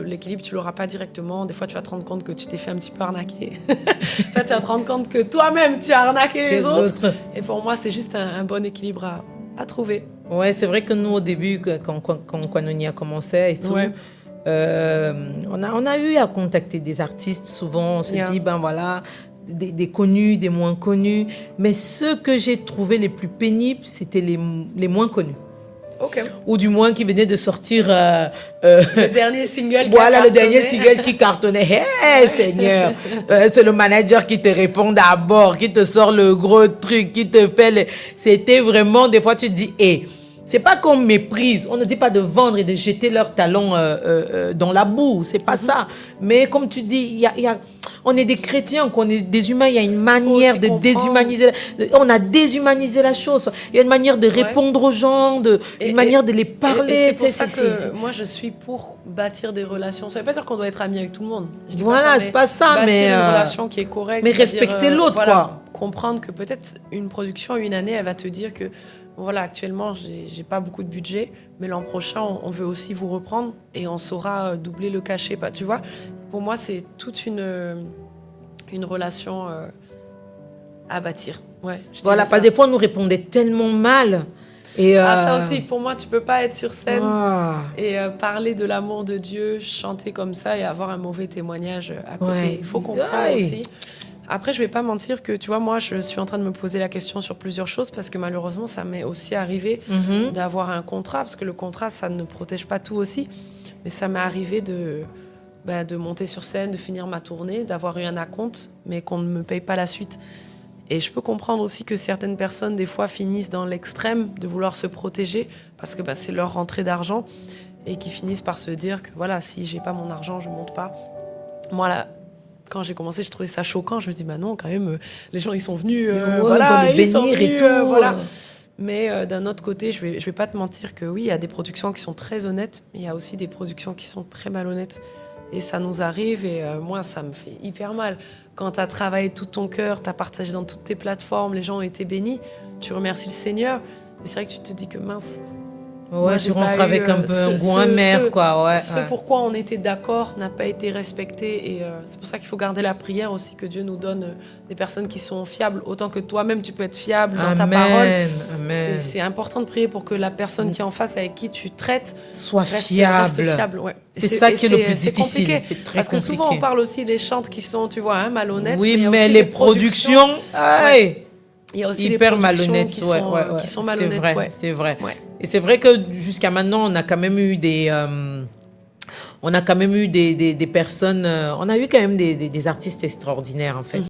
L'équilibre, tu l'auras pas directement. Des fois, tu vas te rendre compte que tu t'es fait un petit peu arnaquer. Enfin, tu vas te rendre compte que toi-même, tu as arnaqué les autres. Et pour moi, c'est juste un bon équilibre à trouver. Ouais, c'est vrai que nous, au début, quand Koinonia a commencé et tout, on a eu à contacter des artistes. Souvent, on se dit, ben voilà, des connus, des moins connus. Mais ceux que j'ai trouvés les plus pénibles, c'était les moins connus. Okay. Ou du moins qui venait de sortir le dernier single le dernier single qui cartonnait. Hey Seigneur, c'est le manager qui te répond d'abord, qui te sort le gros truc, qui te fait c'était vraiment, des fois tu te dis c'est pas qu'on méprise, on ne dit pas de vendre et de jeter leurs talents dans la boue, c'est pas ça, mais comme tu dis, on est des chrétiens, on est des humains, il y a une manière de déshumaniser. On a déshumanisé la chose. Il y a une manière de répondre aux gens, une manière de les parler. Et c'est pour ça que moi, je suis pour bâtir des relations. Ça ne veut pas dire qu'on doit être amis avec tout le monde. Voilà, c'est pas ça, mais... Bâtir une relation qui est correcte. Mais respecter l'autre, quoi. Comprendre que peut-être une production, une année, elle va te dire que voilà, actuellement, j'ai pas beaucoup de budget, mais l'an prochain, on veut aussi vous reprendre et on saura doubler le cachet. Tu vois, pour moi, c'est toute une relation à bâtir. Ouais, voilà, parce que des fois, on nous répondait tellement mal. Et ça aussi, pour moi, tu peux pas être sur scène et parler de l'amour de Dieu, chanter comme ça et avoir un mauvais témoignage à côté. Il faut comprendre aussi. Après, je vais pas mentir que, tu vois, moi, je suis en train de me poser la question sur plusieurs choses parce que malheureusement, ça m'est aussi arrivé d'avoir un contrat, parce que le contrat, ça ne protège pas tout aussi. Mais ça m'est arrivé de monter sur scène, de finir ma tournée, d'avoir eu un acompte, mais qu'on ne me paye pas la suite. Et je peux comprendre aussi que certaines personnes, des fois, finissent dans l'extrême de vouloir se protéger parce que c'est leur rentrée d'argent et qui finissent par se dire que, voilà, si j'ai pas mon argent, je monte pas. Moi, là, quand j'ai commencé, je trouvais ça choquant. Je me dis, non, quand même, les gens, ils sont venus, ils sont venus, et tout. Voilà. Mais d'un autre côté, je vais pas te mentir que oui, il y a des productions qui sont très honnêtes, mais il y a aussi des productions qui sont très malhonnêtes. Et ça nous arrive, et moi, ça me fait hyper mal. Quand tu as travaillé tout ton cœur, tu as partagé dans toutes tes plateformes, les gens ont été bénis, tu remercies le Seigneur. Et c'est vrai que tu te dis que mince. Ouais, tu rentres avec un peu un goût amer, quoi. Ouais, ce pourquoi on était d'accord n'a pas été respecté. Et c'est pour ça qu'il faut garder la prière aussi, que Dieu nous donne des personnes qui sont fiables. Autant que toi-même, tu peux être fiable dans ta parole. Amen. C'est important de prier pour que la personne qui est en face, avec qui tu traites, reste fiable. Ouais. C'est ça qui est le plus difficile. C'est très compliqué. Parce que souvent, on parle aussi des chantes qui sont, tu vois, malhonnêtes. Oui, mais les productions... Il y a aussi hyper malhonnêtes, qui sont malhonnêtes. C'est vrai. Ouais. Et c'est vrai que jusqu'à maintenant, on a quand même eu des personnes, on a eu quand même des artistes extraordinaires en fait.